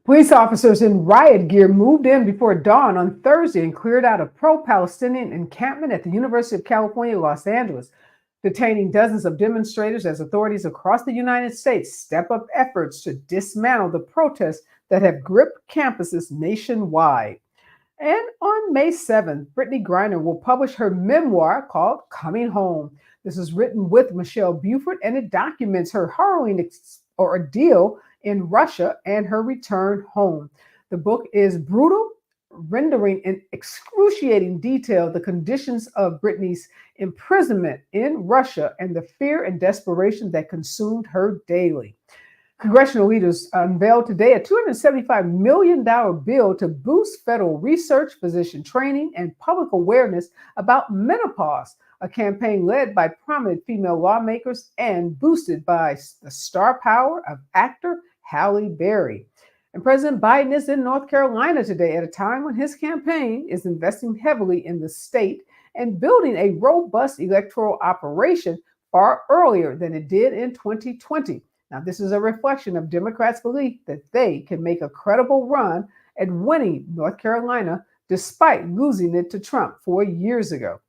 Police officers in riot gear moved in before dawn on Thursday and cleared out a pro-Palestinian encampment at the University of California, Los Angeles, detaining dozens of demonstrators as authorities across the United States step up efforts to dismantle the protests that have gripped campuses nationwide. And on May 7th, Brittany Griner will publish her memoir called Coming Home. This is written with Michelle Buford, and it documents her harrowing ordeal in Russia and her return home. The book is brutal, rendering in excruciating detail the conditions of Brittany's imprisonment in Russia and the fear and desperation that consumed her daily. Congressional leaders unveiled today a $275 million bill to boost federal research, physician training, and public awareness about menopause, a campaign led by prominent female lawmakers and boosted by the star power of actor Halle Berry. And President Biden is in North Carolina today at a time when his campaign is investing heavily in the state and building a robust electoral operation far earlier than it did in 2020. Now, this is a reflection of Democrats' belief that they can make a credible run at winning North Carolina despite losing it to Trump 4 years ago.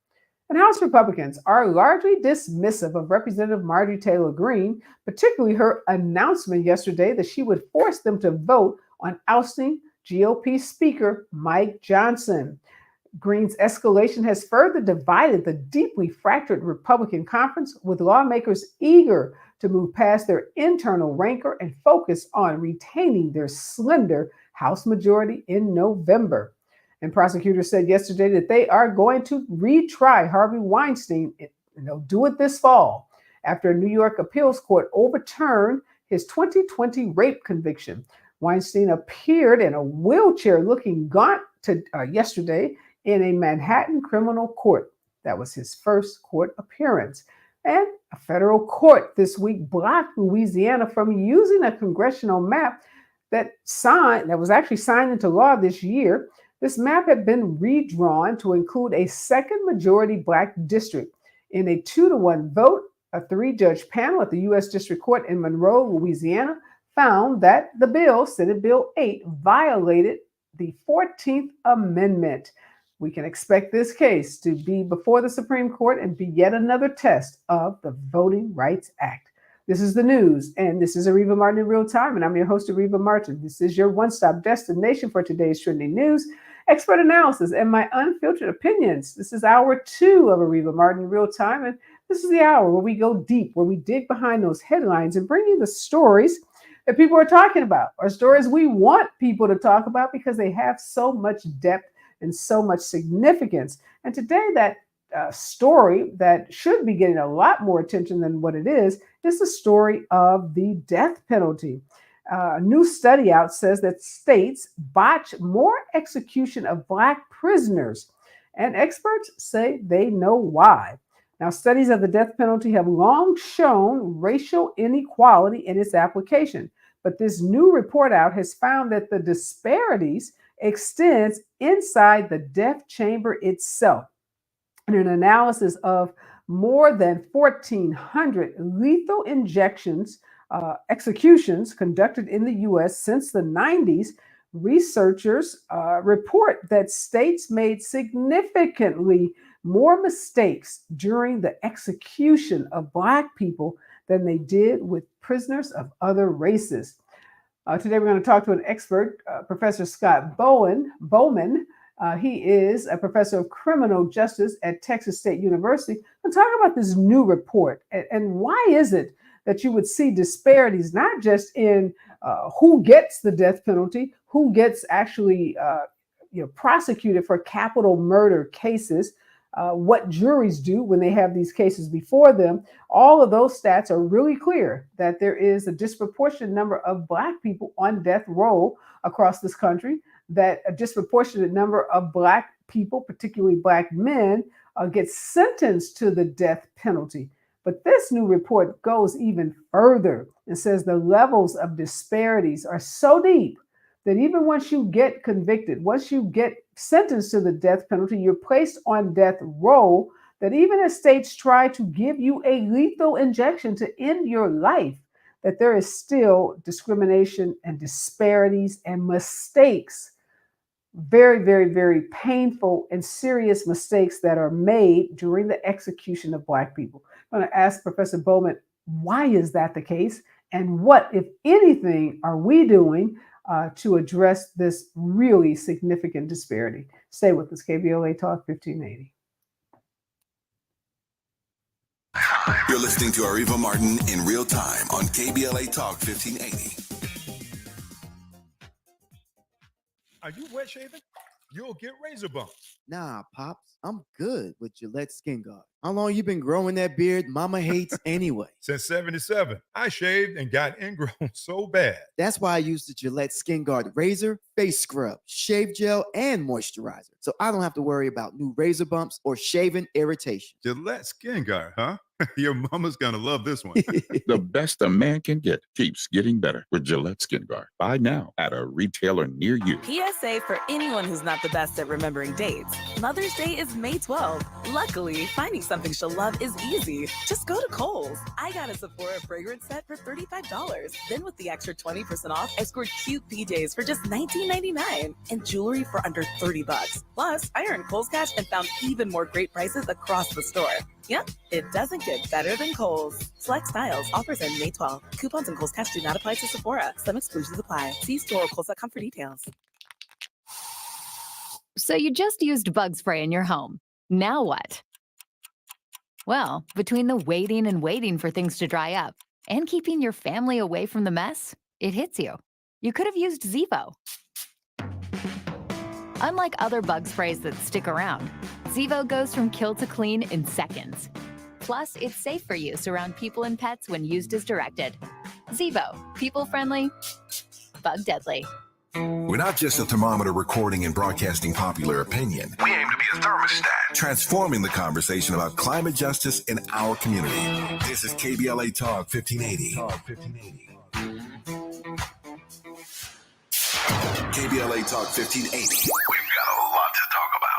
And House Republicans are largely dismissive of Representative Marjorie Taylor Greene, particularly her announcement yesterday that she would force them to vote on ousting GOP Speaker Mike Johnson. Greene's escalation has further divided the deeply fractured Republican conference, with lawmakers eager to move past their internal rancor and focus on retaining their slender House majority in November. And prosecutors said yesterday that they are going to retry Harvey Weinstein, and they'll do it this fall, after a New York appeals court overturned his 2020 rape conviction. Weinstein appeared in a wheelchair looking gaunt yesterday in a Manhattan criminal court. That was his first court appearance. And a federal court this week blocked Louisiana from using a congressional map that was actually signed into law this year. This map had been redrawn to include a second majority Black district. In a 2-to-1 vote, a 3-judge panel at the U.S. District Court in Monroe, Louisiana, found that the bill, Senate Bill 8, violated the 14th Amendment. We can expect this case to be before the Supreme Court and be yet another test of the Voting Rights Act. This is the news, and this is Areva Martin in real time, and I'm your host, Areva Martin. This is your one-stop destination for today's trending news, expert analysis, and my unfiltered opinions. This is hour 2 of Areva Martin in real time, and this is the hour where we go deep, where we dig behind those headlines and bring you the stories that people are talking about, or stories we want people to talk about because they have so much depth and so much significance. And today, that story that should be getting a lot more attention than what it is the story of the death penalty. A new study out says that states botch more execution of Black prisoners, and experts say they know why. Now, studies of the death penalty have long shown racial inequality in its application, but this new report out has found that the disparities extends inside the death chamber itself. In an analysis of more than 1,400 lethal executions conducted in the U.S. since the 90s, researchers report that states made significantly more mistakes during the execution of Black people than they did with prisoners of other races. Today, we're going to talk to an expert, Professor Scott Bowman. He is a professor of criminal justice at Texas State University. We'll talk about this new report and why is it that you would see disparities not just in who gets the death penalty, who gets actually prosecuted for capital murder cases, what juries do when they have these cases before them. All of those stats are really clear that there is a disproportionate number of Black people on death row across this country, that a disproportionate number of Black people, particularly Black men, get sentenced to the death penalty. But this new report goes even further and says the levels of disparities are so deep that even once you get convicted, once you get sentenced to the death penalty, you're placed on death row, that even as states try to give you a lethal injection to end your life, that there is still discrimination and disparities and mistakes, very, very, very painful and serious mistakes that are made during the execution of Black people. I'm going to ask Professor Bowman, why is that the case? And what, if anything, are we doing to address this really significant disparity? Stay with us, KBLA Talk 1580. You're listening to Areva Martin in real time on KBLA Talk 1580. Are you wet shaving? You'll get razor bumps. Nah, Pops, I'm good with Gillette Skin Guard. How long you been growing that beard Mama hates anyway? Since 77, I shaved and got ingrown so bad. That's why I use the Gillette Skin Guard razor, face scrub, shave gel, and moisturizer. So I don't have to worry about new razor bumps or shaving irritation. Gillette Skin Guard, huh? Your mama's gonna love this one. The best a man can get keeps getting better with Gillette Skin Guard. Buy now at a retailer near you. PSA for anyone who's not the best at remembering dates. Mother's Day is May 12th. Luckily, finding something she'll love is easy. Just go to Kohl's. I got a Sephora fragrance set for $35. Then with the extra 20% off, I scored cute PJs for just $19.99 and jewelry for under $30. Plus, I earned Kohl's Cash and found even more great prices across the store. Yep, it doesn't get better than Kohl's. Select styles. Offers end May 12th. Coupons and Kohl's Cash do not apply to Sephora. Some exclusions apply. See store or Kohl's.com for details. So you just used bug spray in your home. Now what? Well, between the waiting and waiting for things to dry up and keeping your family away from the mess, it hits you. You could have used Zevo. Unlike other bug sprays that stick around, Zevo goes from kill to clean in seconds. Plus, it's safe for use around people and pets when used as directed. Zevo, people-friendly, bug-deadly. We're not just a thermometer recording and broadcasting popular opinion. We aim to be a thermostat, transforming the conversation about climate justice in our community. This is KBLA Talk 1580. KBLA Talk 1580. We've got a lot to talk about.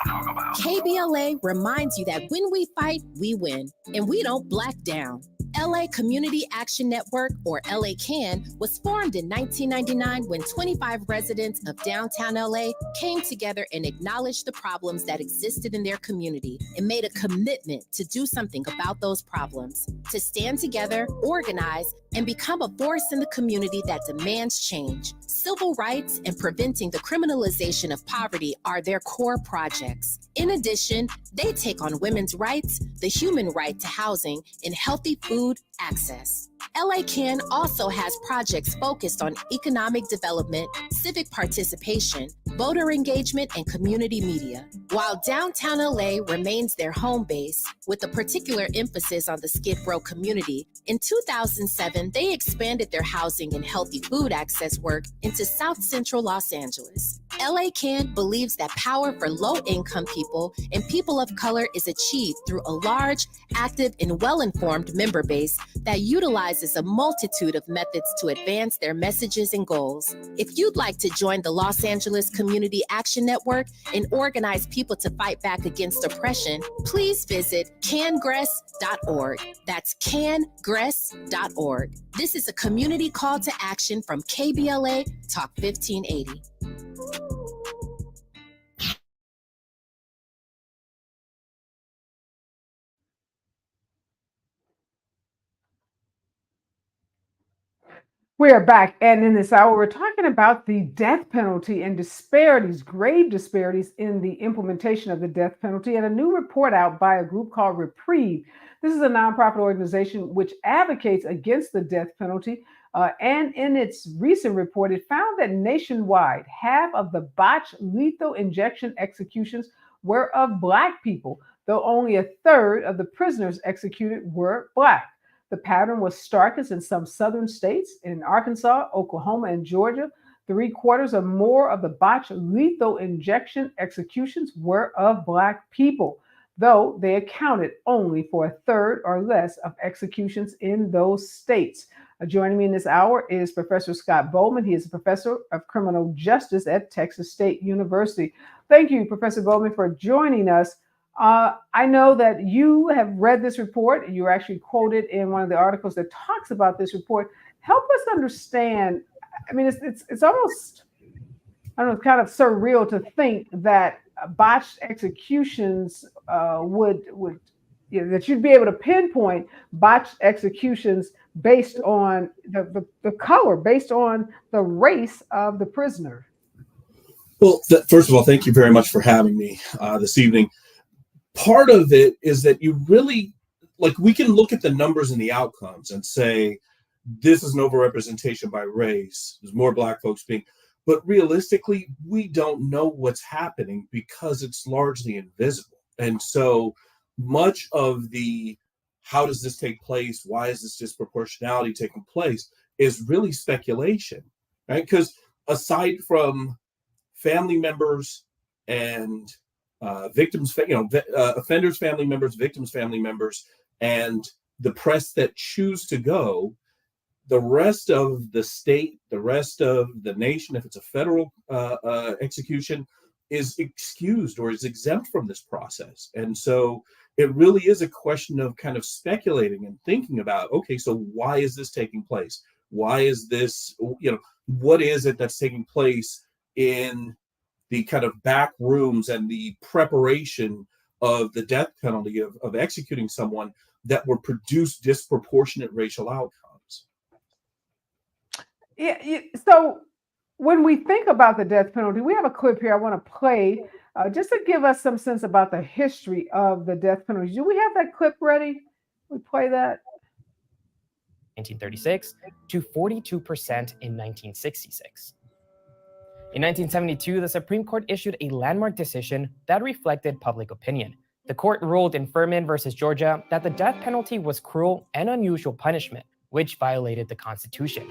KBLA reminds you that when we fight, we win, and we don't black down. LA Community Action Network, or LA CAN, was formed in 1999 when 25 residents of downtown LA came together and acknowledged the problems that existed in their community and made a commitment to do something about those problems, to stand together, organize, and become a force in the community that demands change. Civil rights and preventing the criminalization of poverty are their core projects. In addition, they take on women's rights, the human right to housing, and healthy food access. LA CAN also has projects focused on economic development, civic participation, voter engagement, and community media. While downtown LA remains their home base, with a particular emphasis on the Skid Row community, in 2007, they expanded their housing and healthy food access work into South Central Los Angeles. LA CAN believes that power for low-income people and people of color is achieved through a large, active, and well-informed member base that utilizes a multitude of methods to advance their messages and goals. If you'd like to join the Los Angeles Community Action Network and organize people to fight back against oppression, please visit cangress.org. That's cangress.org. This is a community call to action from KBLA Talk 1580. We are back, and in this hour, we're talking about the death penalty and disparities, grave disparities in the implementation of the death penalty, and a new report out by a group called Reprieve. This is a nonprofit organization which advocates against the death penalty, and in its recent report, it found that nationwide, half of the botched lethal injection executions were of Black people, though only a third of the prisoners executed were Black. The pattern was starkest in some southern states. In Arkansas, Oklahoma, and Georgia, 3/4 or more of the botched lethal injection executions were of Black people, though they accounted only for a third or less of executions in those states. Joining me in this hour is Professor Scott Bowman. He is a professor of criminal justice at Texas State University. Thank you, Professor Bowman, for joining us. I know that you have read this report. You were actually quoted in one of the articles that talks about this report. Help us understand. I mean, it's almost, I don't know, kind of surreal to think that botched executions would that you'd be able to pinpoint botched executions based on the color, based on the race of the prisoner. Well, first of all, thank you very much for having me this evening. Part of it is that you really, like, we can look at the numbers and the outcomes and say, this is an overrepresentation by race. There's more Black folks being, but realistically, we don't know what's happening because it's largely invisible. And so much of the, how does this take place? Why is this disproportionality taking place? Is really speculation, right? Because aside from family members and victims, offenders' family members, victims' family members, and the press that choose to go, the rest of the state, the rest of the nation, if it's a federal execution, is excused or is exempt from this process. And so it really is a question of kind of speculating and thinking about, okay, so why is this taking place? Why is this, what is it that's taking place in the kind of back rooms and the preparation of the death penalty of executing someone that would produce disproportionate racial outcomes? Yeah. So when we think about the death penalty, we have a clip here I want to play just to give us some sense about the history of the death penalty. Do we have that clip ready? We play that. 1936 to 42% in 1966. In 1972, the Supreme Court issued a landmark decision that reflected public opinion. The court ruled in Furman versus Georgia that the death penalty was cruel and unusual punishment, which violated the Constitution.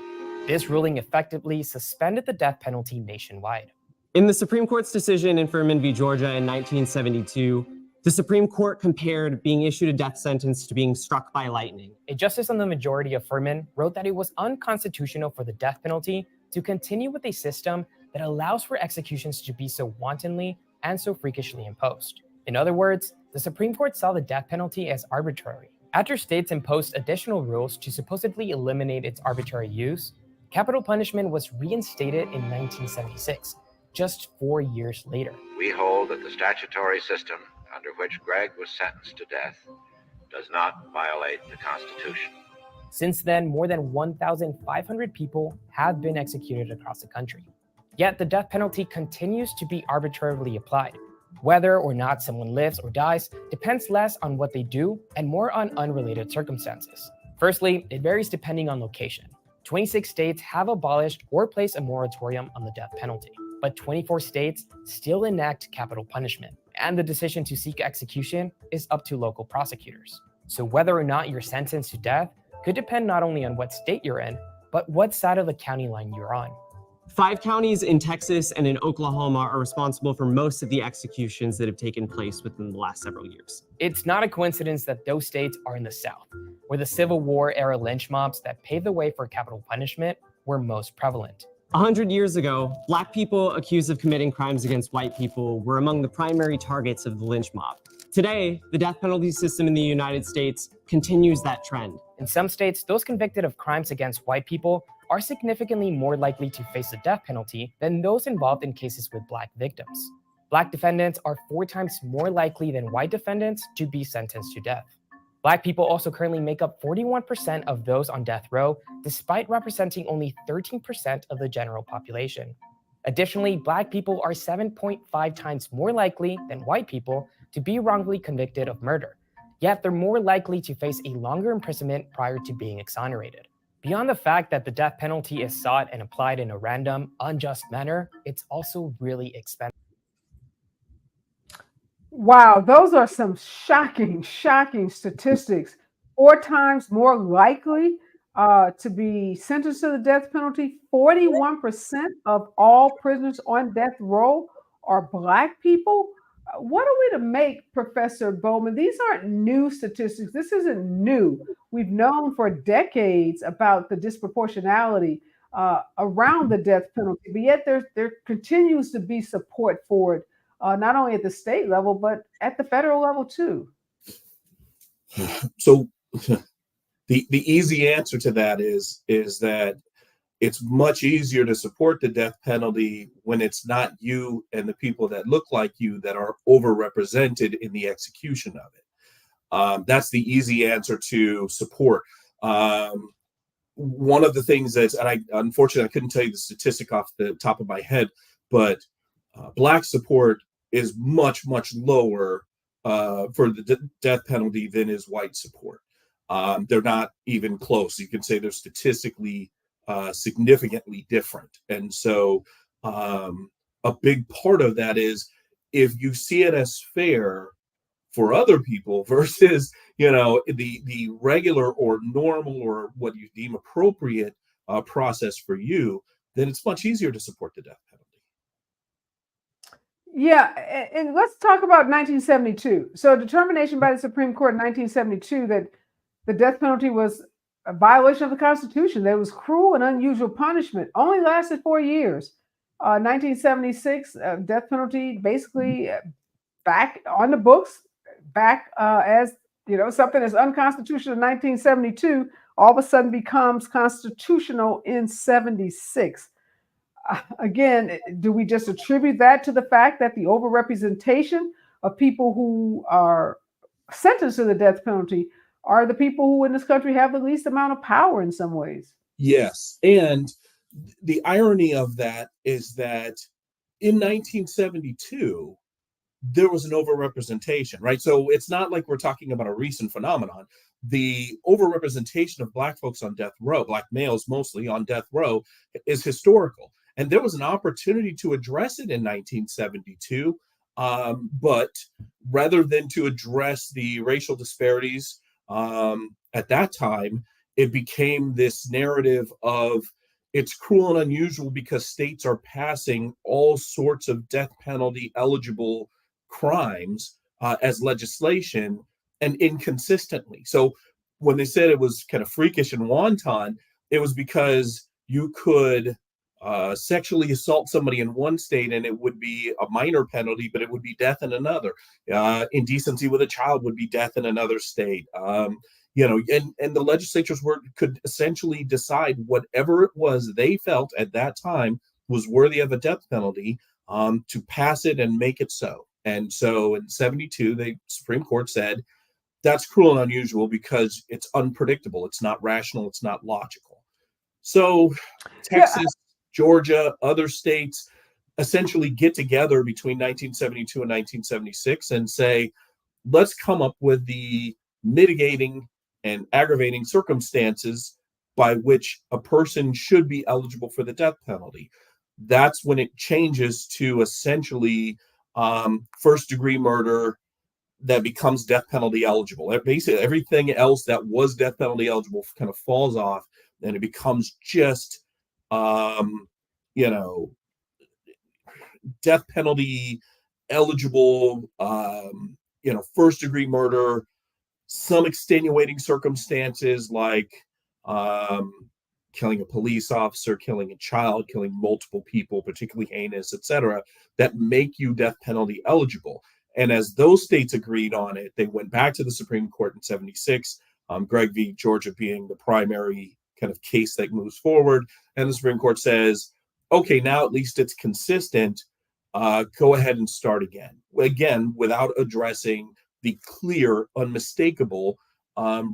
This ruling effectively suspended the death penalty nationwide. In the Supreme Court's decision in Furman v. Georgia in 1972, the Supreme Court compared being issued a death sentence to being struck by lightning. A justice on the majority of Furman wrote that it was unconstitutional for the death penalty to continue with a system that allows for executions to be so wantonly and so freakishly imposed. In other words, the Supreme Court saw the death penalty as arbitrary. After states imposed additional rules to supposedly eliminate its arbitrary use, capital punishment was reinstated in 1976, just 4 years later. We hold that the statutory system under which Greg was sentenced to death does not violate the Constitution. Since then, more than 1,500 people have been executed across the country. Yet the death penalty continues to be arbitrarily applied. Whether or not someone lives or dies depends less on what they do and more on unrelated circumstances. Firstly, it varies depending on location. 26 states have abolished or placed a moratorium on the death penalty, but 24 states still enact capital punishment, and the decision to seek execution is up to local prosecutors. So whether or not you're sentenced to death could depend not only on what state you're in, but what side of the county line you're on. 5 counties in Texas and in Oklahoma are responsible for most of the executions that have taken place within the last several years. It's not a coincidence that those states are in the South, where the Civil War era lynch mobs that paved the way for capital punishment were most prevalent. 100 years ago, Black people accused of committing crimes against white people were among the primary targets of the lynch mob. Today, the death penalty system in the United States continues that trend. In some states, those convicted of crimes against white people are significantly more likely to face the death penalty than those involved in cases with Black victims. Black defendants are 4 times more likely than white defendants to be sentenced to death. Black people also currently make up 41% of those on death row, despite representing only 13% of the general population. Additionally, Black people are 7.5 times more likely than white people to be wrongfully convicted of murder, yet they're more likely to face a longer imprisonment prior to being exonerated. Beyond the fact that the death penalty is sought and applied in a random, unjust manner, it's also really expensive. Wow, those are some shocking statistics. 4 times more likely to be sentenced to the death penalty. 41% of all prisoners on death row are Black people. What are we to make, Professor Bowman? These aren't new statistics. This isn't new. We've known for decades about the disproportionality around the death penalty, but yet there continues to be support for it, not only at the state level, but at the federal level too. So the easy answer to that is that it's much easier to support the death penalty when it's not you and the people that look like you that are overrepresented in the execution of it. That's the easy answer to support. One of the things that's, and unfortunately I couldn't tell you the statistic off the top of my head, but Black support is much lower for the death penalty than is white support. They're not even close. You can say they're statistically significantly different. And so a big part of that is if you see it as fair for other people versus, the regular or normal or what you deem appropriate process for you, then it's much easier to support the death penalty. Yeah, and let's talk about 1972. So, determination by the Supreme Court in 1972 that the death penalty was a violation of the Constitution. That it was cruel and unusual punishment. Only lasted 4 years. 1976, death penalty basically back on the books, back as something that's unconstitutional in 1972, all of a sudden becomes constitutional in 76. Again, do we just attribute that to the fact that the overrepresentation of people who are sentenced to the death penalty are the people who in this country have the least amount of power in some ways? Yes. And the irony of that is that in 1972, there was an overrepresentation, right? So it's not like we're talking about a recent phenomenon. The overrepresentation of Black folks on death row, Black males mostly on death row, is historical. And there was an opportunity to address it in 1972. But rather than to address the racial disparities at that time, it became this narrative of it's cruel and unusual because states are passing all sorts of death penalty eligible crimes as legislation and inconsistently. So when they said it was kind of freakish and wanton, it was because you could sexually assault somebody in one state and it would be a minor penalty, but it would be death in another. Indecency with a child would be death in another state. And the legislatures could essentially decide whatever it was they felt at that time was worthy of a death penalty to pass it and make it so. And so in 72, the Supreme Court said that's cruel and unusual because it's unpredictable. It's not rational. It's not logical. So Texas, Georgia, other states essentially get together between 1972 and 1976 and say, let's come up with the mitigating and aggravating circumstances by which a person should be eligible for the death penalty. That's when it changes to essentially first-degree murder that becomes death penalty eligible. Basically, everything else that was death penalty eligible kind of falls off, and it becomes just, death penalty eligible, first-degree murder, some extenuating circumstances like killing a police officer, killing a child, killing multiple people, particularly heinous, etc., that make you death penalty eligible. And as those states agreed on it, they went back to the Supreme Court in 76, Gregg v. Georgia being the primary kind of case that moves forward. And the Supreme Court says, okay, now at least it's consistent. Go ahead and start again, without addressing the clear, unmistakable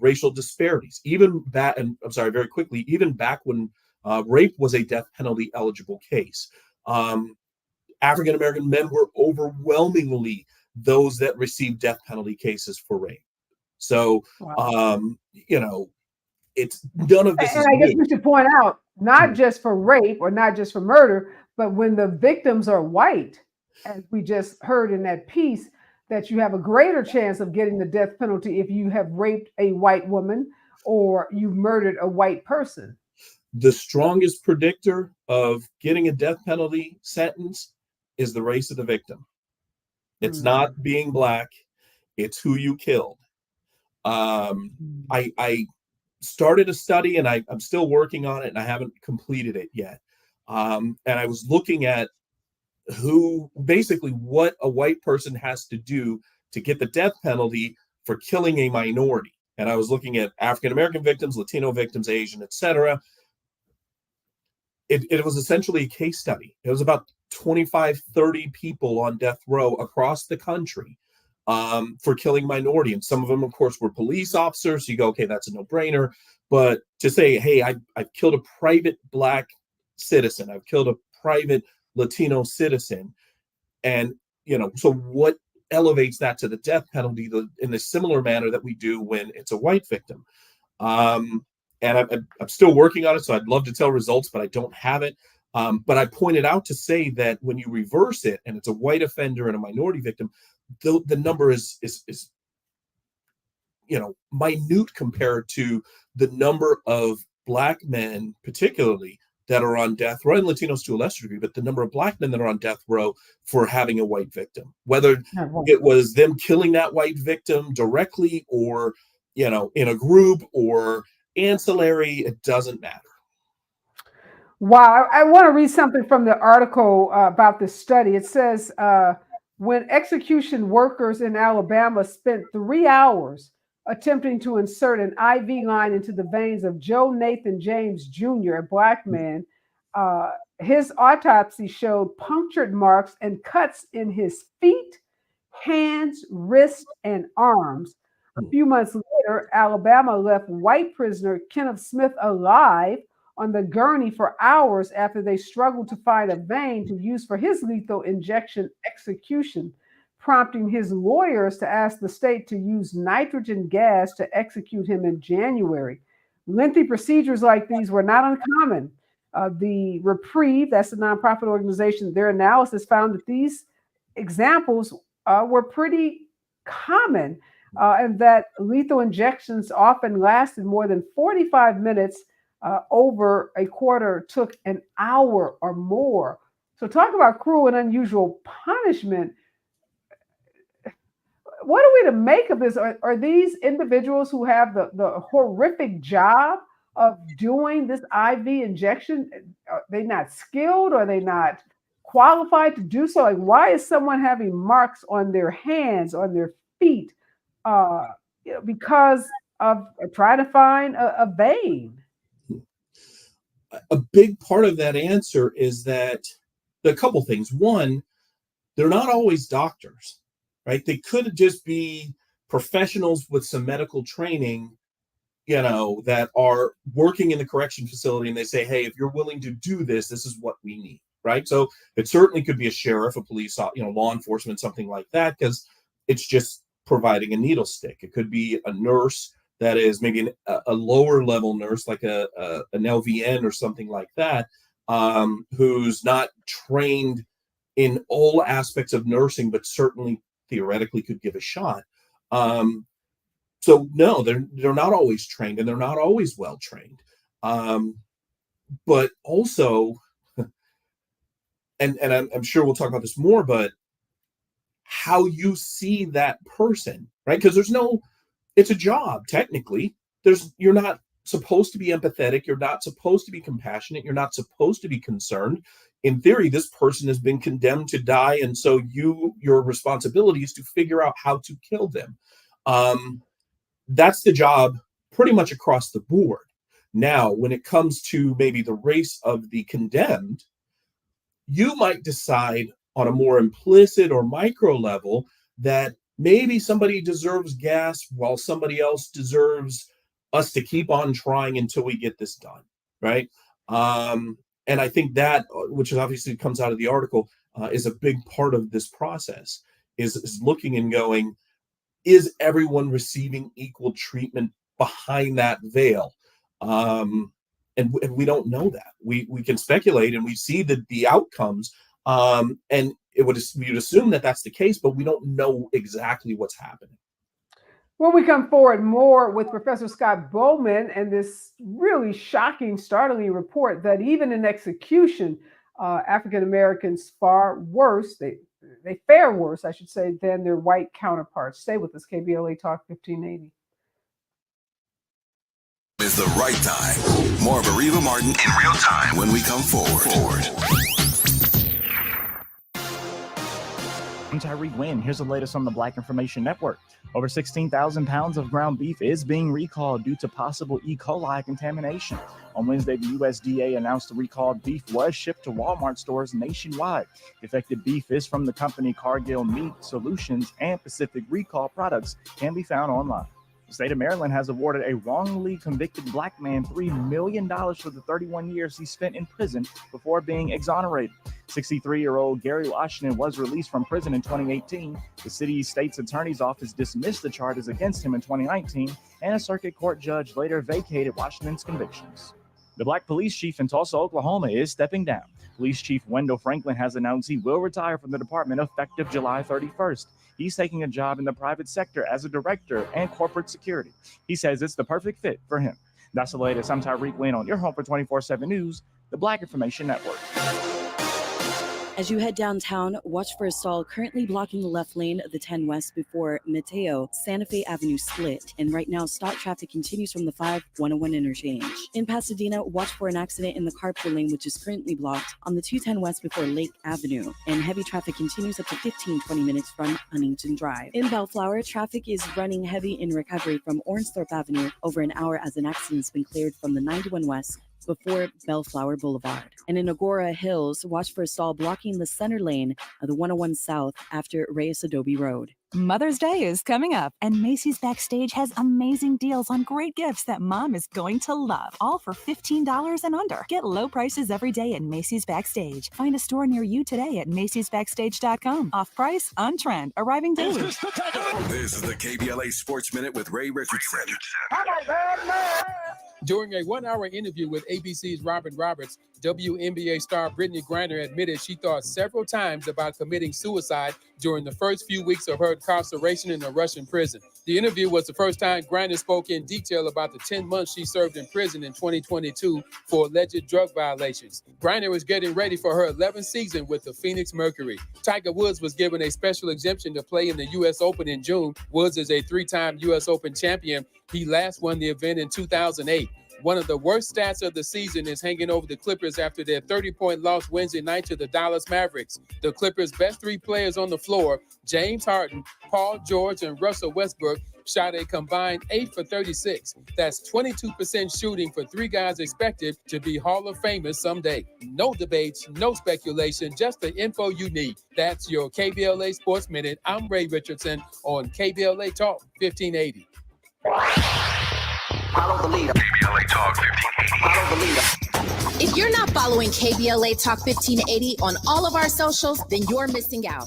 racial disparities. Even back when rape was a death penalty eligible case, African-American men were overwhelmingly those that received death penalty cases for rape. So, it's none of this And is I guess new. we should point out, not just for rape or not just for murder, but when the victims are white, as we just heard in that piece, that you have a greater chance of getting the death penalty if you have raped a white woman or you've murdered a white person. The strongest predictor of getting a death penalty sentence is the race of the victim. It's not being Black, it's who you killed. I started a study and I'm still working on it and I haven't completed it yet. And I was looking at what a white person has to do to get the death penalty for killing a minority. and I was looking at African American victims, Latino victims, Asian, etc. It was essentially a case study. It was about 25, 30 people on death row across the country for killing minority. And some of them, of course, were police officers. So you go, okay, that's a no-brainer. But to say, hey, I've killed a private Black citizen. I've killed a private Latino citizen. And, so what elevates that to the death penalty in a similar manner that we do when it's a white victim? And I'm still working on it, so I'd love to tell results, but I don't have it. But I pointed out to say that when you reverse it and it's a white offender and a minority victim, the number is minute compared to the number of Black men, particularly, that are on death row, and Latinos to a lesser degree, but the number of Black men that are on death row for having a white victim, whether it was them killing that white victim directly or, in a group or ancillary, it doesn't matter. Wow. I want to read something from the article about this study. It says, when execution workers in Alabama spent 3 hours attempting to insert an IV line into the veins of Joe Nathan James Jr., a Black man, his autopsy showed punctured marks and cuts in his feet, hands, wrists, and arms. A few months later, Alabama left white prisoner Kenneth Smith alive on the gurney for hours after they struggled to find a vein to use for his lethal injection execution, prompting his lawyers to ask the state to use nitrogen gas to execute him in January. Lengthy procedures like these were not uncommon. The Reprieve, that's a nonprofit organization, their analysis found that these examples were pretty common, and that lethal injections often lasted more than 45 minutes. Over a quarter took an hour or more. So talk about cruel and unusual punishment. What are we to make of this? Are these individuals who have the horrific job of doing this IV injection, are they not skilled? Are they not qualified to do so? Like, why is someone having marks on their hands, on their feet, because of trying to find a vein? A big part of that answer is that a couple things. One, they're not always doctors, right? They could just be professionals with some medical training, that are working in the correction facility, and they say, hey, if you're willing to do this, this is what we need, right? So it certainly could be a sheriff, a police, law enforcement, something like that, because it's just providing a needle stick. It could be a nurse that is maybe a lower level nurse, like an LVN or something like that, who's not trained in all aspects of nursing, but certainly theoretically could give a shot. So no, they're not always trained, and they're not always well trained. But also, and I'm sure we'll talk about this more, but how you see that person, right? Because it's a job, technically. You're not supposed to be empathetic. You're not supposed to be compassionate. You're not supposed to be concerned. In theory, this person has been condemned to die, and so your responsibility is to figure out how to kill them. That's the job pretty much across the board. Now, when it comes to maybe the race of the condemned, you might decide on a more implicit or micro level that maybe somebody deserves gas while somebody else deserves us to keep on trying until we get this done, right? And I think that, which obviously comes out of the article, is a big part of this process, is looking and going, is everyone receiving equal treatment behind that veil? And we don't know that. We can speculate, and we see the outcomes, and you'd assume that that's the case, but we don't know exactly what's happening. When we come forward more with Professor Scott Bowman and this really shocking, startling report that even in execution, African Americans fare worse, they fare worse, I should say, than their white counterparts. Stay with us, KBLA Talk 1580. Is the right time. More of Areva Martin in real time when we come forward. I'm Tyreek Wynn. Here's the latest on the Black Information Network. Over 16,000 pounds of ground beef is being recalled due to possible E. coli contamination. On Wednesday, the USDA announced the recalled beef was shipped to Walmart stores nationwide. Defective beef is from the company Cargill Meat Solutions, and Pacific Recall products can be found online. The state of Maryland has awarded a wrongly convicted black man $3 million for the 31 years he spent in prison before being exonerated. 63-year-old Gary Washington was released from prison in 2018. The city's state's attorney's office dismissed the charges against him in 2019, and a circuit court judge later vacated Washington's convictions. The black police chief in Tulsa, Oklahoma is stepping down. Police Chief Wendell Franklin has announced he will retire from the department effective July 31st. He's taking a job in the private sector as a director and corporate security. He says it's the perfect fit for him. That's the latest. I'm Tyreek Wynn on your home for 24/7 News, the Black Information Network. As you head downtown, watch for a stall currently blocking the left lane of the 10 West before Mateo Santa Fe Avenue split. And right now, stop traffic continues from the 5-101 interchange. In Pasadena, watch for an accident in the carpool lane, which is currently blocked on the 210 West before Lake Avenue. And heavy traffic continues up to 15-20 minutes from Huntington Drive. In Bellflower, traffic is running heavy in recovery from Ornsthorpe Avenue over an hour as an accident has been cleared from the 91 West before Bellflower Boulevard. And in Agora Hills, watch for a stall blocking the center lane of the 101 South after Reyes Adobe Road. Mother's Day is coming up, and Macy's Backstage has amazing deals on great gifts that mom is going to love, all for $15 and under. Get low prices every day at Macy's Backstage. Find a store near you today at macy'sbackstage.com. Off price, on trend, arriving daily. This is the KBLA Sports Minute with Ray Richardson. During a 1-hour interview with ABC's Robin Roberts, WNBA star Brittany Griner admitted she thought several times about committing suicide during the first few weeks of her incarceration in a Russian prison. The interview was the first time Griner spoke in detail about the 10 months she served in prison in 2022 for alleged drug violations. Griner was getting ready for her 11th season with the Phoenix Mercury. Tiger Woods was given a special exemption to play in the U.S. Open in June. Woods is a 3-time U.S. Open champion. He last won the event in 2008. One of the worst stats of the season is hanging over the Clippers after their 30-point loss Wednesday night to the Dallas Mavericks. The Clippers' best 3 players on the floor, James Harden, Paul George, and Russell Westbrook, shot a combined 8 for 36. That's 22% shooting for 3 guys expected to be Hall of Famers someday. No debates, no speculation, just the info you need. That's your KBLA Sports Minute. I'm Ray Richardson on KBLA Talk 1580. Follow the leader. KBLA Talk 1580. Follow the leader. If you're not following KBLA Talk 1580 on all of our socials, then you're missing out.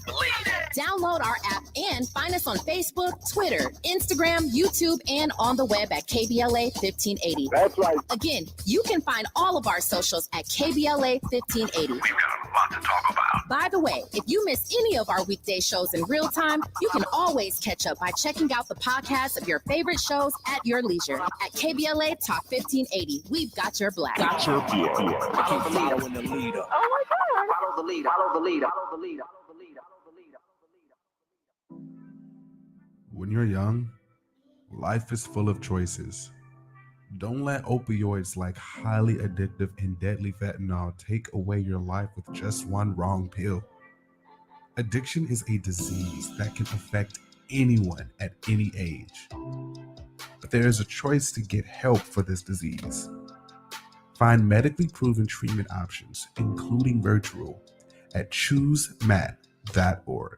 Download our app and find us on Facebook, Twitter, Instagram, YouTube, and on the web at KBLA 1580. That's right. Again, you can find all of our socials at KBLA 1580. We've got a lot to talk about. By the way, if you miss any of our weekday shows in real time, you can always catch up by checking out the podcast of your favorite shows at your leisure. At KBLA Talk 1580, we've got your black. Got your black. Following the leader. Oh my God. Follow the leader. Follow the leader. Follow the leader. When you're young, life is full of choices. Don't let opioids like highly addictive and deadly fentanyl take away your life with just one wrong pill. Addiction is a disease that can affect anyone at any age. But there is a choice to get help for this disease. Find medically proven treatment options, including virtual, at choosemat.org.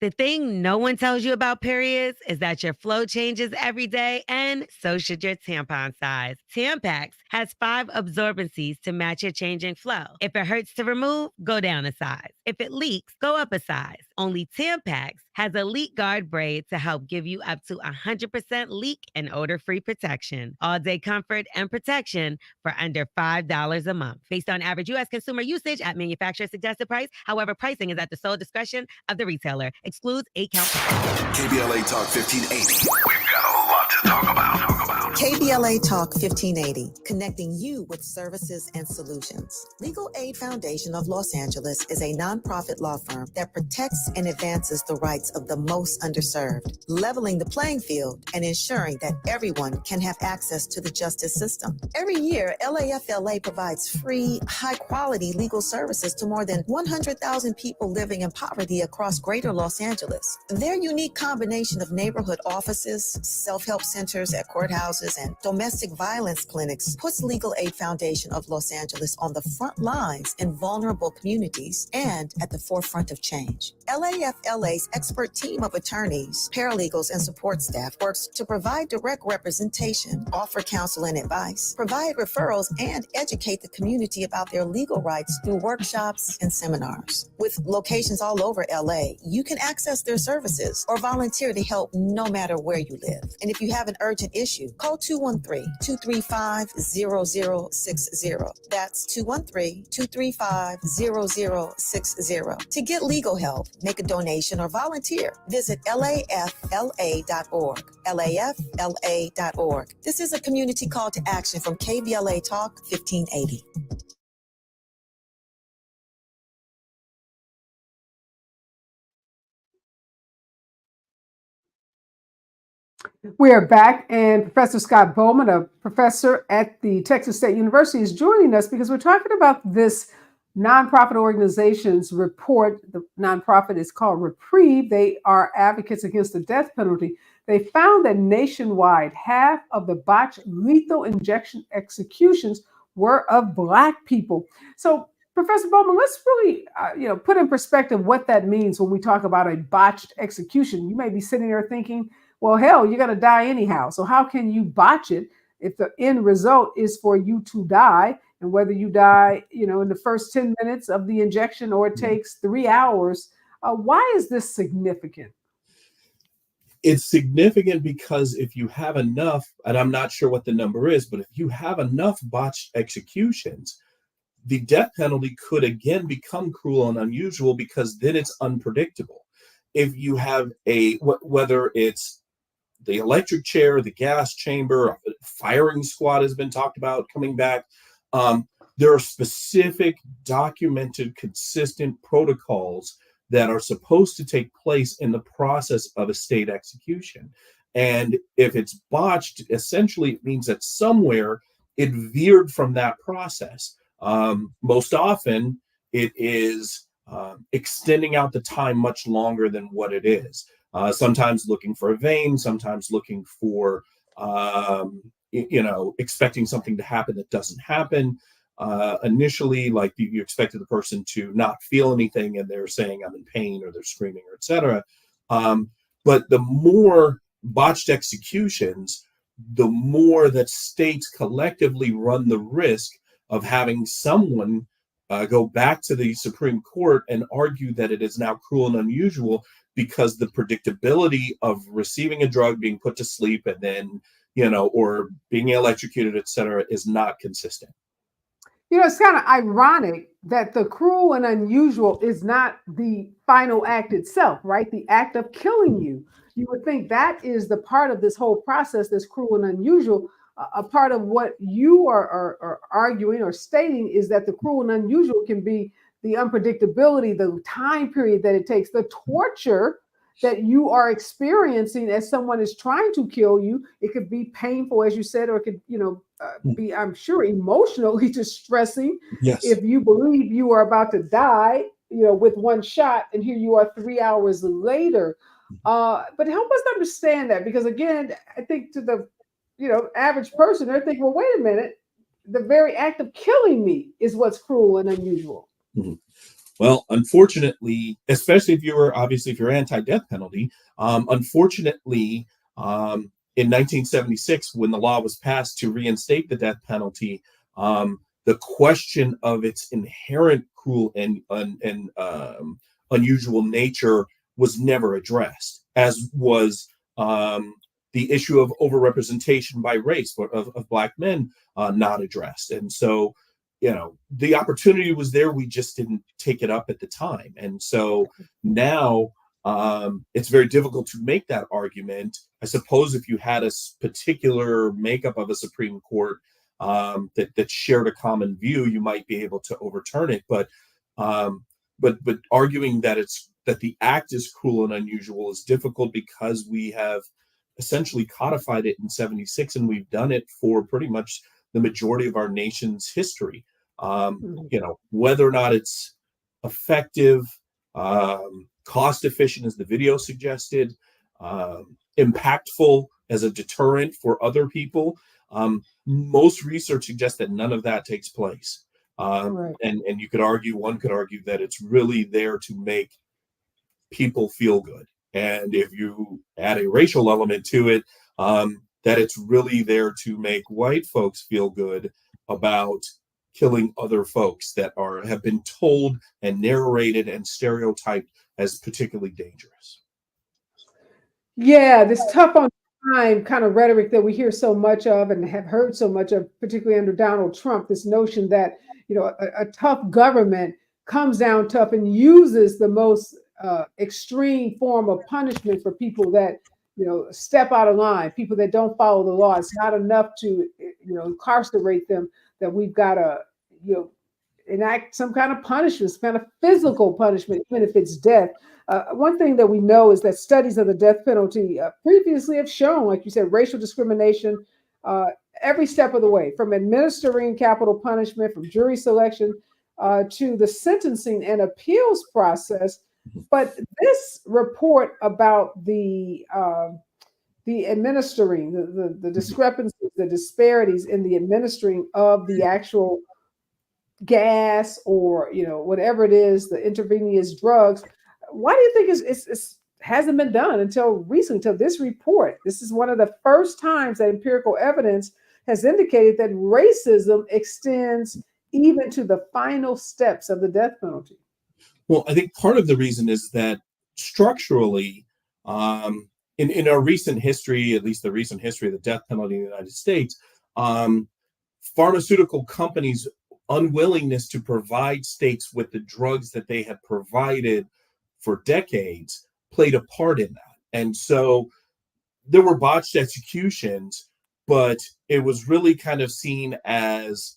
The thing no one tells you about periods is that your flow changes every day, and so should your tampon size. Tampax has 5 absorbencies to match your changing flow. If it hurts to remove, go down a size. If it leaks, go up a size. Only Tampax has a leak guard braid to help give you up to 100% leak and odor-free protection. All-day comfort and protection for under $5 a month. Based on average U.S. consumer usage at manufacturer suggested price. However, pricing is at the sole discretion of the retailer. Excludes 8-count. KBLA Talk 1580. We've got a lot to talk about. KBLA Talk 1580, connecting you with services and solutions. Legal Aid Foundation of Los Angeles is a nonprofit law firm that protects and advances the rights of the most underserved, leveling the playing field and ensuring that everyone can have access to the justice system. Every year, LAFLA provides free, high-quality legal services to more than 100,000 people living in poverty across greater Los Angeles. Their unique combination of neighborhood offices, self-help centers at courthouses, and domestic violence clinics puts Legal Aid Foundation of Los Angeles on the front lines in vulnerable communities and at the forefront of change. LAFLA's expert team of attorneys, paralegals, and support staff works to provide direct representation, offer counsel and advice, provide referrals, and educate the community about their legal rights through workshops and seminars. With locations all over LA, you can access their services or volunteer to help no matter where you live. And if you have an urgent issue, call 213-235-0060. That's 213-235-0060. To get legal help, make a donation, or volunteer, visit lafla.org. lafla.org. This is a community call to action from KBLA Talk 1580. We are back, and Professor Scott Bowman, a professor at the Texas State University, is joining us because we're talking about this nonprofit organization's report. The nonprofit is called Reprieve. They are advocates against the death penalty. They found that nationwide, half of the botched lethal injection executions were of Black people. So, Professor Bowman, let's really, put in perspective what that means when we talk about a botched execution. You may be sitting there thinking, well, hell, you're going to die anyhow. So how can you botch it if the end result is for you to die? And whether you die, in the first 10 minutes of the injection or it takes 3 hours, why is this significant? It's significant because if you have enough, and I'm not sure what the number is, but if you have enough botched executions, the death penalty could again become cruel and unusual because then it's unpredictable. If you have whether it's the electric chair, the gas chamber, firing squad has been talked about coming back. There are specific, documented, consistent protocols that are supposed to take place in the process of a state execution. And if it's botched, essentially it means that somewhere it veered from that process. Most often it is extending out the time much longer than what it is. Sometimes looking for a vein, sometimes looking for, expecting something to happen that doesn't happen. Initially, like you expected the person to not feel anything and they're saying I'm in pain or they're screaming or etc. But the more botched executions, the more that states collectively run the risk of having someone go back to the Supreme Court and argue that it is now cruel and unusual because the predictability of receiving a drug, being put to sleep, and then, or being electrocuted, et cetera, is not consistent. It's kind of ironic that the cruel and unusual is not the final act itself, right? The act of killing you. You would think that is the part of this whole process that's cruel and unusual. A part of what you are arguing or stating is that the cruel and unusual can be the unpredictability, the time period that it takes, the torture that you are experiencing as someone is trying to kill you. It could be painful, as you said, or it could, be, I'm sure, emotionally distressing. Yes. If you believe you are about to die, with one shot, and here you are 3 hours later. But help us understand that, because again, I think to the average person, they're thinking, well, wait a minute, the very act of killing me is what's cruel and unusual. Mm-hmm. Well, unfortunately, especially if you're anti-death penalty, unfortunately, in 1976, when the law was passed to reinstate the death penalty, the question of its inherent cruel and unusual nature was never addressed, as was the issue of overrepresentation by race of Black men not addressed. And so, the opportunity was there. We just didn't take it up at the time. And so now It's very difficult to make that argument. I suppose if you had a particular makeup of a Supreme Court that shared a common view, you might be able to overturn it. But arguing that the act is cruel and unusual is difficult because we have essentially codified it in 76, and we've done it for pretty much the majority of our nation's history. Whether or not it's effective, cost efficient, as the video suggested, impactful as a deterrent for other people. Most research suggests that none of that takes place. And one could argue that it's really there to make people feel good. And if you add a racial element to it, that it's really there to make white folks feel good about killing other folks that have been told and narrated and stereotyped as particularly dangerous. Yeah, this tough on crime kind of rhetoric that we hear so much of and have heard so much of, particularly under Donald Trump, this notion that, a tough government comes down tough and uses the most extreme form of punishment for people that, step out of line, people that don't follow the law. It's not enough to, incarcerate them, that we've got to, enact some kind of punishment, some kind of physical punishment, even if it's death. One thing that we know is that studies of the death penalty previously have shown, like you said, racial discrimination every step of the way, from administering capital punishment, from jury selection to the sentencing and appeals process. But this report about the administering, the discrepancies, the disparities in the administering of the actual gas or whatever it is, the intravenous drugs. Why do you think it hasn't been done until recently, until this report? This is one of the first times that empirical evidence has indicated that racism extends even to the final steps of the death penalty. Well, I think part of the reason is that structurally, in our recent history, at least the recent history of the death penalty in the United States, pharmaceutical companies' unwillingness to provide states with the drugs that they had provided for decades played a part in that. And so there were botched executions, but it was really kind of seen as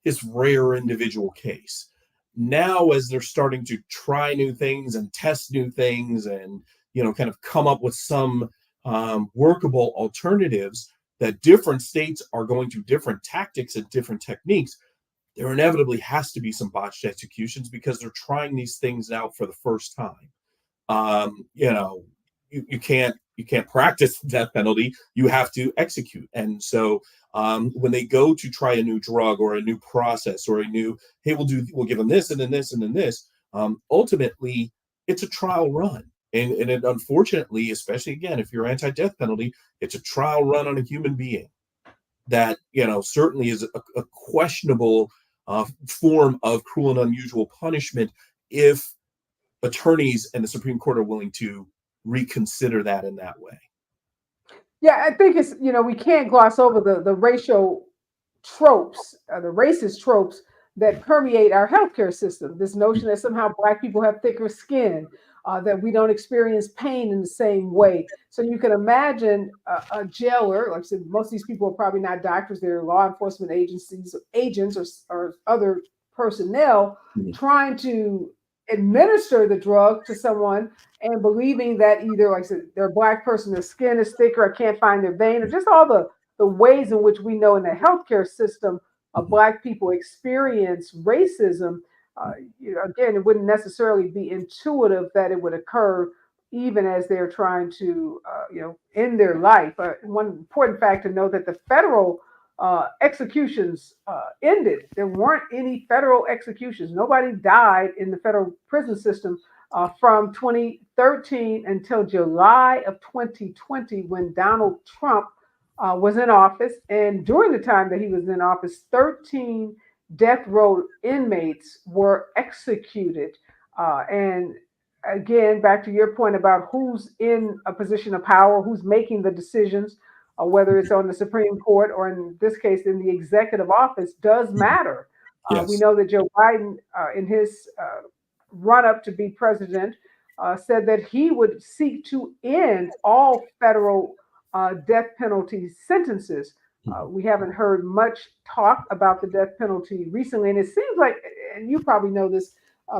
this rare individual case. Now, as they're starting to try new things and test new things and, kind of come up with some workable alternatives, that different states are going to different tactics and different techniques, there inevitably has to be some botched executions because they're trying these things out for the first time. You can't practice the death penalty. You have to execute. And so when they go to try a new drug or a new process or hey, we'll give them this and then this and then this, ultimately it's a trial run. And it, unfortunately, especially again, if you're anti-death penalty, it's a trial run on a human being that, certainly is a questionable form of cruel and unusual punishment if attorneys and the Supreme Court are willing to reconsider that in that way. Yeah, I think it's, we can't gloss over the racial tropes, the racist tropes that permeate our healthcare system. This notion that somehow Black people have thicker skin, that we don't experience pain in the same way. So you can imagine a jailer, like I said, most of these people are probably not doctors, they're law enforcement agents or other personnel trying to administer the drug to someone and believing that either, like I said, they're a Black person, their skin is thicker, or can't find their vein, or just all the ways in which we know in the healthcare system Black people experience racism. Again, it wouldn't necessarily be intuitive that it would occur even as they're trying to, end their life. One important fact to know that the federal executions ended. There weren't any federal executions. Nobody died in the federal prison system from 2013 until July of 2020, when Donald Trump was in office. And during the time that he was in office, 13 death row inmates were executed. And again, back to your point about who's in a position of power, who's making the decisions, whether it's on the Supreme Court or in this case in the executive office, does matter. Yes. We know that Joe Biden, in his run up to be president, said that he would seek to end all federal death penalty sentences. We haven't heard much talk about the death penalty recently, and it seems like, and you probably know this,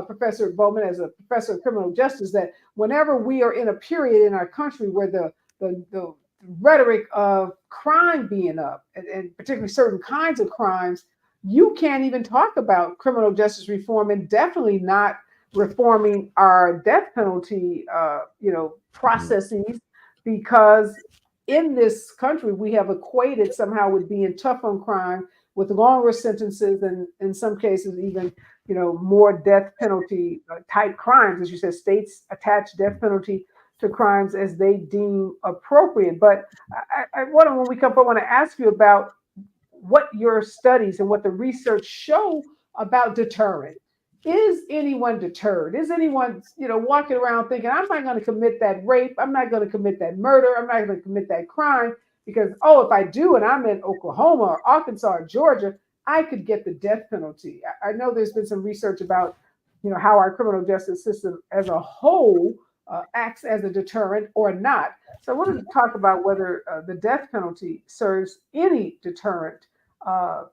Professor Bowman, as a professor of criminal justice, that whenever we are in a period in our country where the rhetoric of crime being up, and particularly certain kinds of crimes, you can't even talk about criminal justice reform, and definitely not reforming our death penalty, processes, because in this country we have equated somehow with being tough on crime, with longer sentences, and in some cases even more death penalty type crimes. As you said, states attach death penalty to crimes as they deem appropriate. But when we come up, I want to ask you about what your studies and what the research show about deterrent. Is anyone deterred? Is anyone, walking around thinking, I'm not going to commit that rape, I'm not going to commit that murder, I'm not going to commit that crime, because, if I do and I'm in Oklahoma or Arkansas or Georgia, I could get the death penalty. I know there's been some research about, how our criminal justice system as a whole acts as a deterrent or not. So I wanted to talk about whether the death penalty serves any deterrent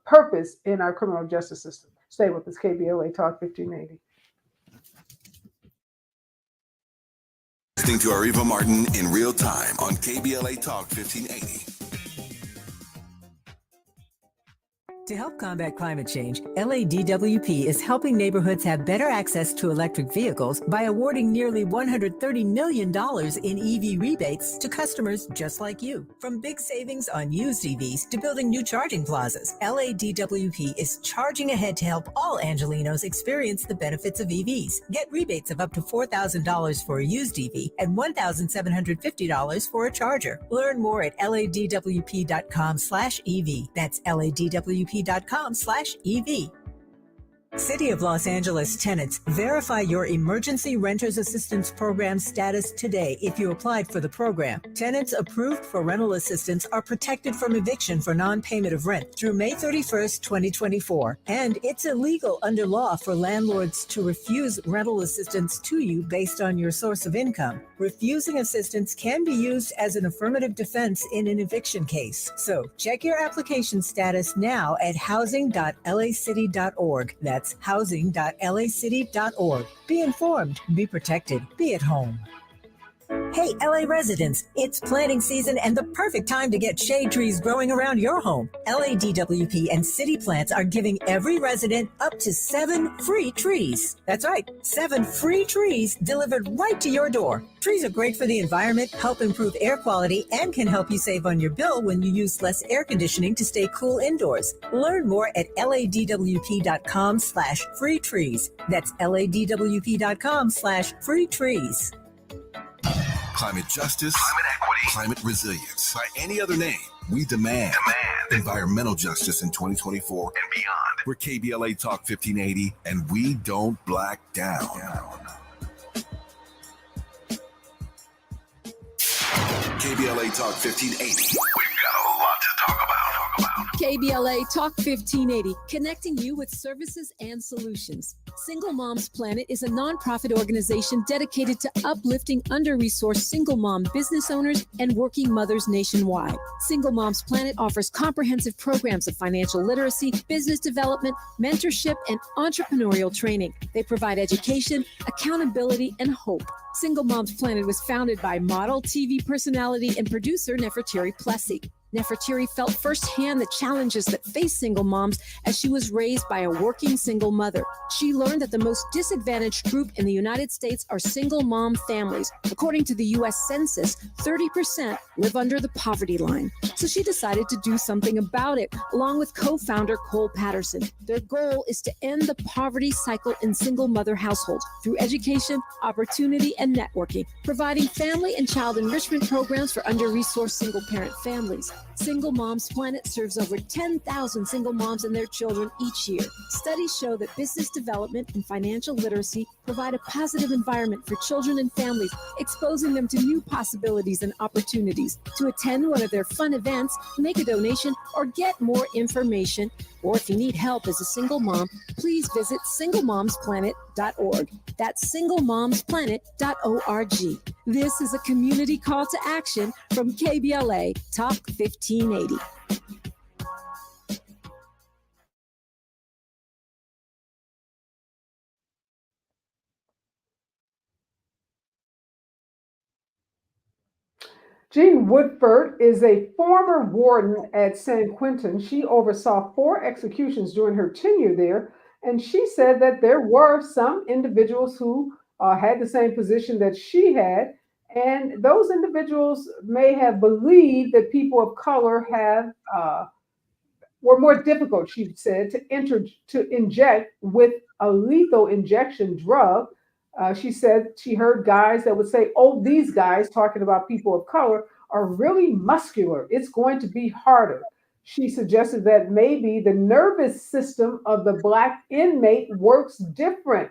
purpose in our criminal justice system. Stay with us, KBLA Talk 1580. Listening to Areva Martin in real time on KBLA Talk 1580. To help combat climate change, LADWP is helping neighborhoods have better access to electric vehicles by awarding nearly $130 million in EV rebates to customers just like you. From big savings on used EVs to building new charging plazas, LADWP is charging ahead to help all Angelenos experience the benefits of EVs. Get rebates of up to $4,000 for a used EV and $1,750 for a charger. Learn more at ladwp.com/EV. That's ladwp.com/EV. City of Los Angeles tenants, verify your Emergency Renters Assistance Program status today if you applied for the program. Tenants approved for rental assistance are protected from eviction for non-payment of rent through May 31st, 2024. And it's illegal under law for landlords to refuse rental assistance to you based on your source of income. Refusing assistance can be used as an affirmative defense in an eviction case. So check your application status now at housing.lacity.org. That's housing.lacity.org. Be informed, be protected, be at home. Hey, LA residents, it's planting season and the perfect time to get shade trees growing around your home. LADWP and City Plants are giving every resident up to 7 free trees. That's right, 7 free trees delivered right to your door. Trees are great for the environment, help improve air quality, and can help you save on your bill when you use less air conditioning to stay cool indoors. Learn more at ladwp.com/free trees. That's ladwp.com/free trees. Climate justice, climate equity, climate resilience. By any other name, we demand environmental justice in 2024 and beyond. We're KBLA Talk 1580, and we don't black down. KBLA Talk 1580. We've got a lot to talk about. KBLA Talk 1580, connecting you with services and solutions. Single Moms Planet is a nonprofit organization dedicated to uplifting under-resourced single mom business owners and working mothers nationwide. Single Moms Planet offers comprehensive programs of financial literacy, business development, mentorship, and entrepreneurial training. They provide education, accountability, and hope. Single Moms Planet was founded by model, TV personality, and producer Nefertiri Plessy. Nefertiri felt firsthand the challenges that face single moms as she was raised by a working single mother. She learned that the most disadvantaged group in the United States are single mom families. According to the U.S. Census, 30% live under the poverty line. So she decided to do something about it, along with co-founder Cole Patterson. Their goal is to end the poverty cycle in single mother households through education, opportunity, and networking, providing family and child enrichment programs for under-resourced single-parent families. Single Moms Planet serves over 10,000 single moms and their children each year. Studies show that business development and financial literacy Provide a positive environment for children and families, exposing them to new possibilities and opportunities. To attend one of their fun events, make a donation, or get more information, or if you need help as a single mom, please visit singlemomsplanet.org. That's singlemomsplanet.org. This is a community call to action from KBLA Talk 1580. Jean Woodford is a former warden at San Quentin. She oversaw 4 executions during her tenure there, and she said that there were some individuals who had the same position that she had, and those individuals may have believed that people of color have were more difficult, she said, to inject with a lethal injection drug. She said she heard guys that would say, "Oh, these guys," talking about people of color, "are really muscular. It's going to be harder." She suggested that maybe the nervous system of the Black inmate works different.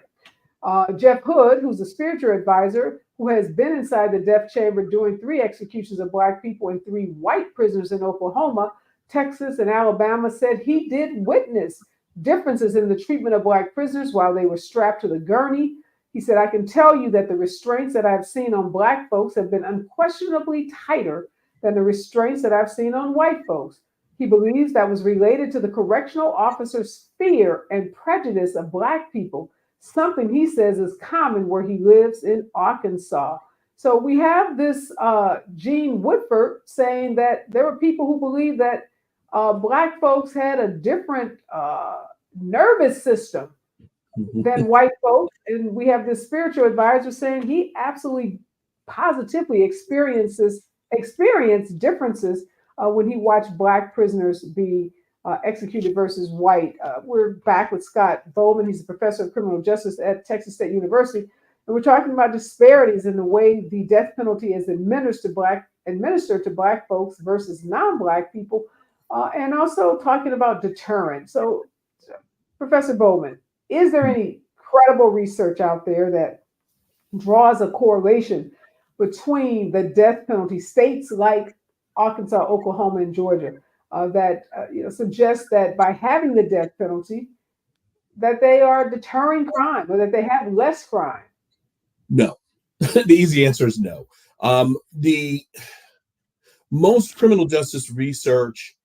Jeff Hood, who's a spiritual advisor who has been inside the death chamber doing 3 executions of Black people and 3 white prisoners in Oklahoma, Texas, and Alabama, said he did witness differences in the treatment of Black prisoners while they were strapped to the gurney. He said, "I can tell you that the restraints that I've seen on Black folks have been unquestionably tighter than the restraints that I've seen on white folks." He believes that was related to the correctional officer's fear and prejudice of Black people, something he says is common where he lives in Arkansas. So we have this Jean Woodford saying that there were people who believe that Black folks had a different nervous system than white folks. And we have this spiritual advisor saying he absolutely positively experienced differences when he watched Black prisoners be executed versus white. We're back with Scott Bowman. He's a professor of criminal justice at Texas State University. And we're talking about disparities in the way the death penalty is administered to Black folks versus non-Black people, and also talking about deterrence. So, Professor Bowman, is there any credible research out there that draws a correlation between the death penalty, states like Arkansas, Oklahoma, and Georgia, that suggests that by having the death penalty, that they are deterring crime or that they have less crime? No. The easy answer is no. The most criminal justice research,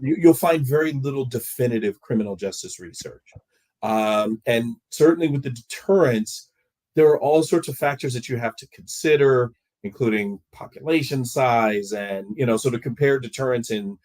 you'll find very little definitive criminal justice research. And certainly with the deterrence, there are all sorts of factors that you have to consider, including population size. And, so to compare deterrence in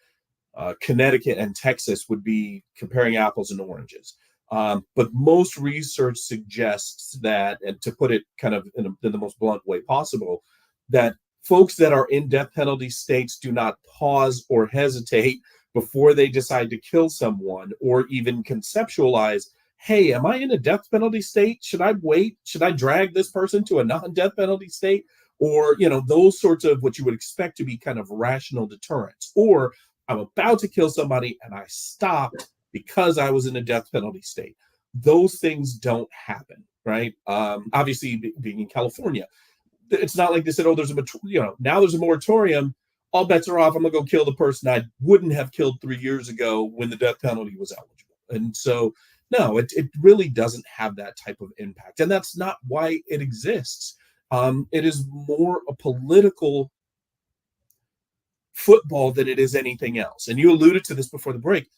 Connecticut and Texas would be comparing apples and oranges. But most research suggests that, and to put it kind of in the most blunt way possible, that folks that are in death penalty states do not pause or hesitate before they decide to kill someone, or even conceptualize, hey, am I in a death penalty state? Should I wait? Should I drag this person to a non-death penalty state? Or, those sorts of what you would expect to be kind of rational deterrence. Or I'm about to kill somebody and I stopped because I was in a death penalty state. Those things don't happen, right? Obviously, being in California, it's not like they said, oh, now there's a moratorium. All bets are off. I'm gonna go kill the person I wouldn't have killed 3 years ago when the death penalty was eligible. And so, no, it really doesn't have that type of impact. And that's not why it exists. It is more a political football than it is anything else. And you alluded to this before the break.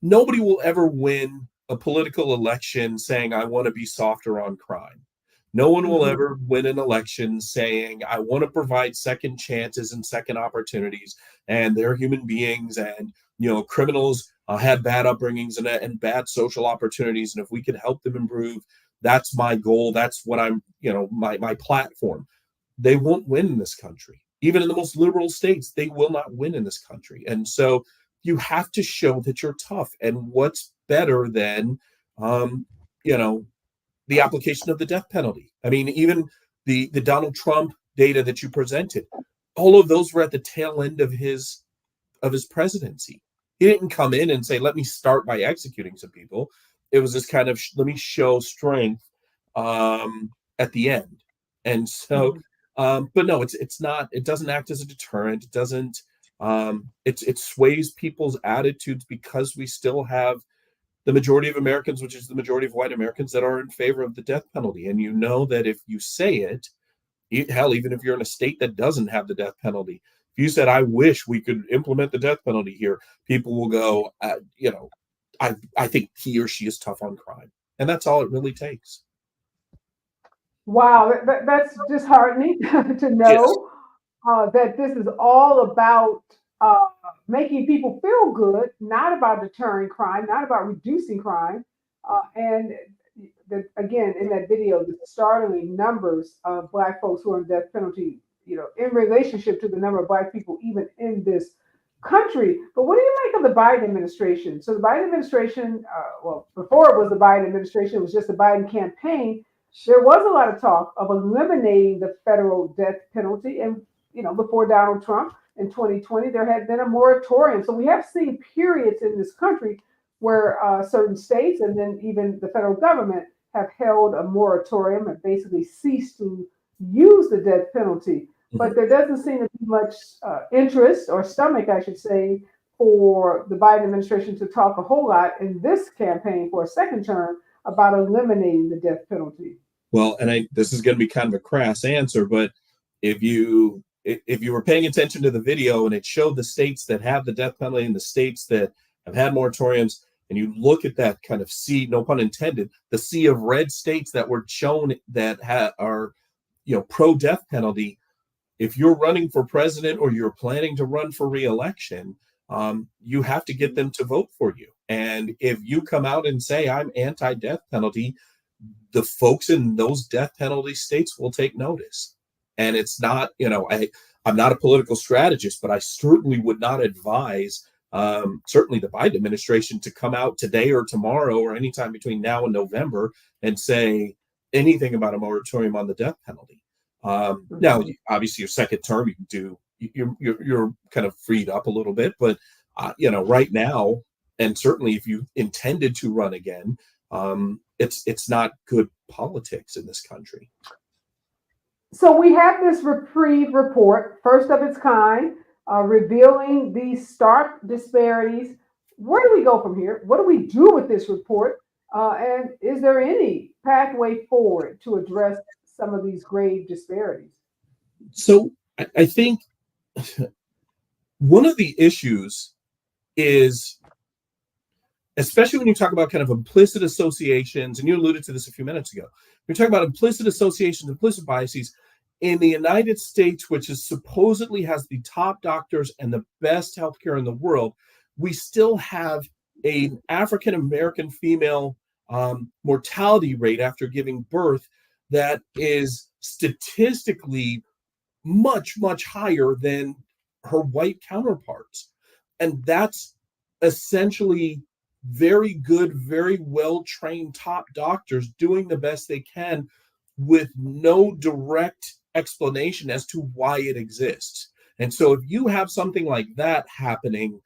Nobody will ever win a political election saying, I want to be softer on crime. No one will ever win an election saying, I want to provide second chances and second opportunities. And they're human beings, and, criminals had bad upbringings and bad social opportunities. And if we could help them improve, that's my goal. That's what I'm, my platform. They won't win in this country. Even in the most liberal states, they will not win in this country. And so you have to show that you're tough. And what's better than, the application of the death penalty? I mean, even the Donald Trump data that you presented, all of those were at the tail end of his presidency. He didn't come in and say, let me start by executing some people. It was this kind of, let me show strength at the end. And so, but no, it's not. It doesn't act as a deterrent. It doesn't. It sways people's attitudes because we still have the majority of Americans, which is the majority of white Americans, that are in favor of the death penalty. And you know that if you say it, hell, even if you're in a state that doesn't have the death penalty, if you said, "I wish we could implement the death penalty here," people will go, I think he or she is tough on crime. And that's all it really takes. Wow, that's disheartening to Yes. know that this is all about making people feel good, not about deterring crime, not about reducing crime. And again, in that video, the startling numbers of Black folks who are on death penalty, in relationship to the number of Black people even in this country. But what do you make of the Biden administration? So the Biden administration, well, before it was the Biden administration, it was just the Biden campaign. There was a lot of talk of eliminating the federal death penalty. And, before Donald Trump in 2020, there had been a moratorium. So we have seen periods in this country where certain states and then even the federal government have held a moratorium and basically ceased to use the death penalty. But there doesn't seem to be much interest or stomach, I should say, for the Biden administration to talk a whole lot in this campaign for a second term about eliminating the death penalty. Well, and this is going to be kind of a crass answer, but if you were paying attention to the video and it showed the states that have the death penalty and the states that have had moratoriums, and you look at that kind of sea, no pun intended, the sea of red states that were shown that are pro death penalty. If you're running for president or you're planning to run for re-election, you have to get them to vote for you. And if you come out and say, "I'm anti-death penalty," the folks in those death penalty states will take notice. And it's not, I'm not a political strategist, but I certainly would not advise certainly the Biden administration to come out today or tomorrow or anytime between now and November and say anything about a moratorium on the death penalty. Now, obviously, your second term, you can do, you're kind of freed up a little bit, but right now, and certainly if you intended to run again, it's not good politics in this country. So we have this reprieve report, first of its kind, revealing these stark disparities. Where do we go from here? What do we do with this report? And is there any pathway forward to address some of these grave disparities? So I think one of the issues is, especially when you talk about kind of implicit associations, and you alluded to this a few minutes ago, you're talking about implicit associations, implicit biases in the United States, which is supposedly has the top doctors and the best healthcare in the world. We still have an African American female mortality rate after giving birth that is statistically much, much higher than her white counterparts. And that's essentially very good, very well-trained top doctors doing the best they can with no direct explanation as to why it exists. And so if you have something like that happening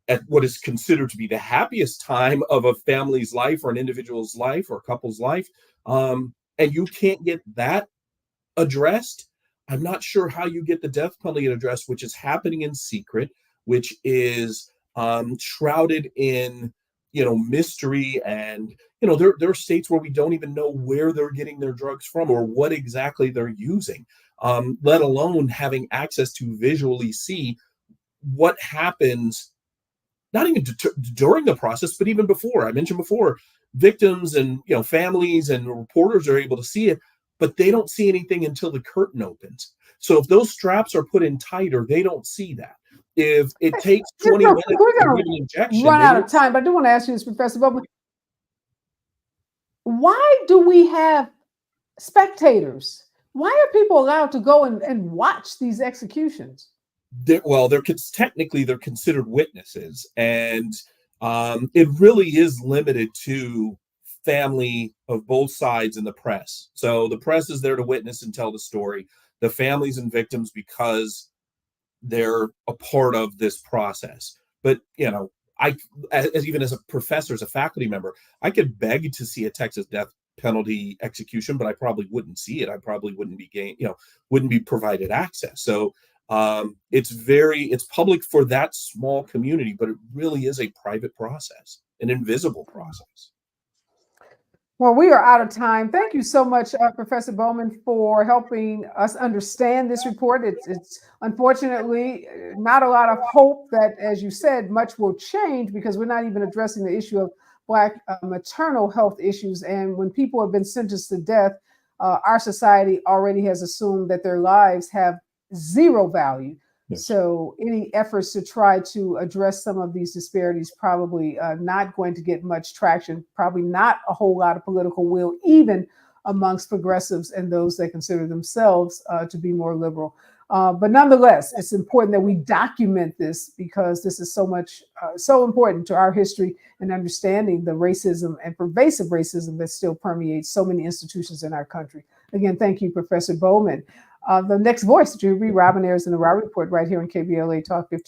at what is considered to be the happiest time of a family's life or an individual's life or a couple's life, and you can't get that addressed, I'm not sure how you get the death penalty addressed, which is happening in secret, which is shrouded in mystery. And there are states where we don't even know where they're getting their drugs from or what exactly they're using, let alone having access to visually see what happens, not even during the process, but even before. I mentioned before, victims and families and reporters are able to see it, but they don't see anything until the curtain opens. So if those straps are put in tighter, they don't see that. If it takes 20 minutes to give an injection, run out of time, but I do want to ask you this, Professor Bowman. Why do we have spectators? Why are people allowed to go and watch these executions? Technically they're considered witnesses, and it really is limited to family of both sides in the press. So the press is there to witness and tell the story. The families and victims, because they're a part of this process. But even as a professor, as a faculty member, I could beg to see a Texas death penalty execution, but I probably wouldn't see it. I probably wouldn't be wouldn't be provided access. So it's public for that small community, but it really is a private process, an invisible process. Well, we are out of time. Thank you so much, Professor Bowman, for helping us understand this report. It's unfortunately not a lot of hope that, as you said, much will change, because we're not even addressing the issue of Black maternal health issues. And when people have been sentenced to death, our society already has assumed that their lives have zero value. Yes. So any efforts to try to address some of these disparities probably not going to get much traction, probably not a whole lot of political will, even amongst progressives and those that consider themselves to be more liberal. But nonetheless, it's important that we document this, because this is so important to our history and understanding the racism and pervasive racism that still permeates so many institutions in our country. Again, thank you, Professor Bowman. The next voice that you'll be Robin Ayers in the Raw Report right here on KBLA Talk 15.